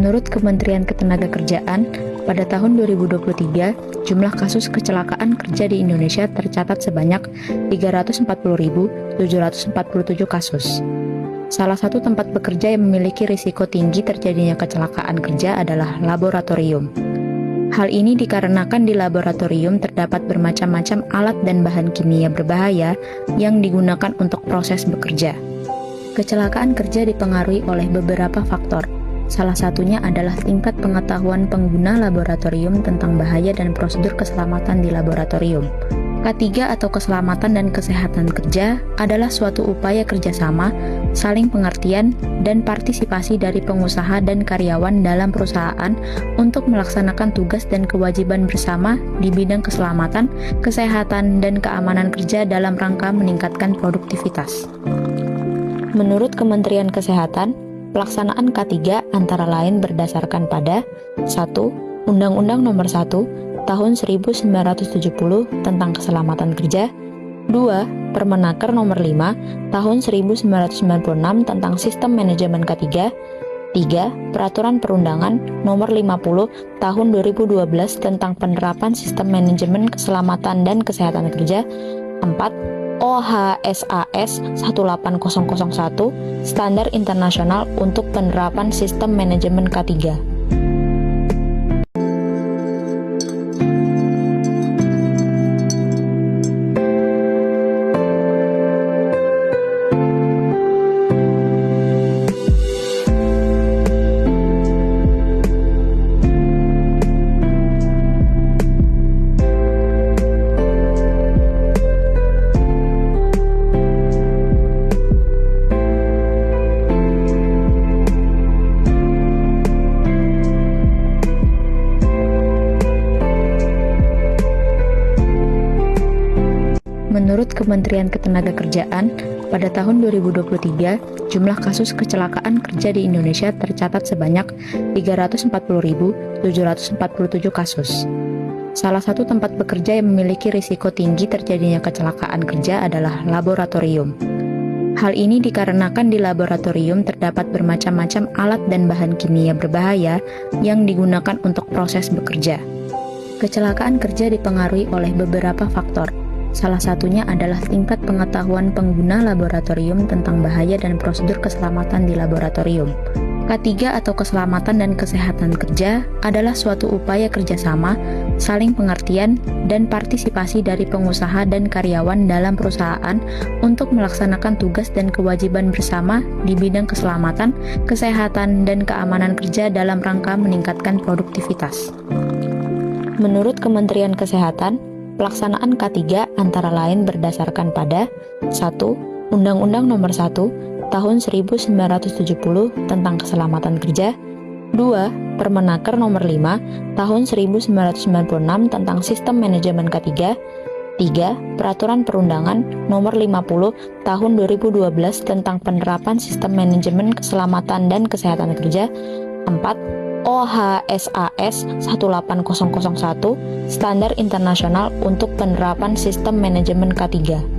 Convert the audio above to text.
Menurut Kementerian Ketenagakerjaan, pada tahun 2023, jumlah kasus kecelakaan kerja di Indonesia tercatat sebanyak 340.747 kasus. Salah satu tempat bekerja yang memiliki risiko tinggi terjadinya kecelakaan kerja adalah laboratorium. Hal ini dikarenakan di laboratorium terdapat bermacam-macam alat dan bahan kimia berbahaya yang digunakan untuk proses bekerja. Kecelakaan kerja dipengaruhi oleh beberapa faktor. Salah satunya adalah tingkat pengetahuan pengguna laboratorium tentang bahaya dan prosedur keselamatan di laboratorium. K3 atau keselamatan dan kesehatan kerja adalah suatu upaya kerjasama, saling pengertian, dan partisipasi dari pengusaha dan karyawan dalam perusahaan untuk melaksanakan tugas dan kewajiban bersama di bidang keselamatan, kesehatan, dan keamanan kerja dalam rangka meningkatkan produktivitas. Menurut Kementerian Kesehatan, pelaksanaan K3 antara lain berdasarkan pada 1. Undang-Undang Nomor 1 Tahun 1970 tentang Keselamatan Kerja, 2. Permenaker Nomor 5 Tahun 1996 tentang Sistem Manajemen K3, 3. Peraturan Perundangan Nomor 50 Tahun 2012 tentang Penerapan Sistem Manajemen Keselamatan dan Kesehatan Kerja, 4. OHSAS 18001 Standar Internasional untuk Penerapan Sistem Manajemen K3. Menurut Kementerian Ketenagakerjaan, pada tahun 2023, jumlah kasus kecelakaan kerja di Indonesia tercatat sebanyak 340.747 kasus. Salah satu tempat bekerja yang memiliki risiko tinggi terjadinya kecelakaan kerja adalah laboratorium. Hal ini dikarenakan di laboratorium terdapat bermacam-macam alat dan bahan kimia berbahaya yang digunakan untuk proses bekerja. Kecelakaan kerja dipengaruhi oleh beberapa faktor. Salah satunya adalah tingkat pengetahuan pengguna laboratorium tentang bahaya dan prosedur keselamatan di laboratorium. K3 atau keselamatan dan kesehatan kerja adalah suatu upaya kerjasama, saling pengertian, dan partisipasi dari pengusaha dan karyawan dalam perusahaan untuk melaksanakan tugas dan kewajiban bersama di bidang keselamatan, kesehatan, dan keamanan kerja dalam rangka meningkatkan produktivitas. Menurut Kementerian Kesehatan, pelaksanaan K3 antara lain berdasarkan pada 1. Undang-Undang Nomor 1 Tahun 1970 tentang Keselamatan Kerja, 2. Permenaker Nomor 5 Tahun 1996 tentang Sistem Manajemen K3, 3. Peraturan Perundangan Nomor 50 Tahun 2012 tentang Penerapan Sistem Manajemen Keselamatan dan Kesehatan Kerja, 4. OHSAS 18001 Standar Internasional untuk Penerapan Sistem Manajemen K3.